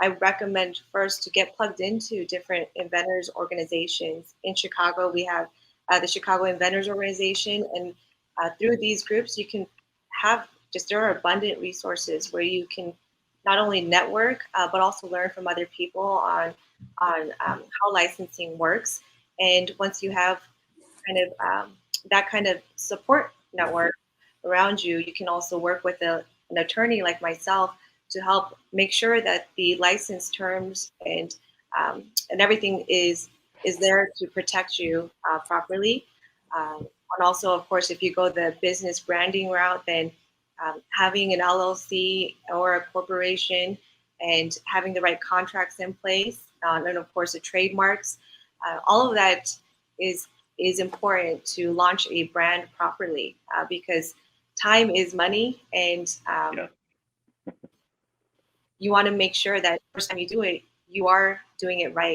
I recommend first to get plugged into different inventors organizations. In Chicago, we have the Chicago Inventors Organization, and through these groups, you can have there are abundant resources where you can not only network but also learn from other people on how licensing works. And once you have kind of that kind of support network around you, you can also work with an attorney like myself to help make sure that the license terms and everything is there to protect you properly. And also, of course, if you go the business branding route, then having an LLC or a corporation and having the right contracts in place, and of course the trademarks, all of that is is important to launch a brand properly because time is money, and Yeah. you want to make sure that the first time you do it, you are doing it right.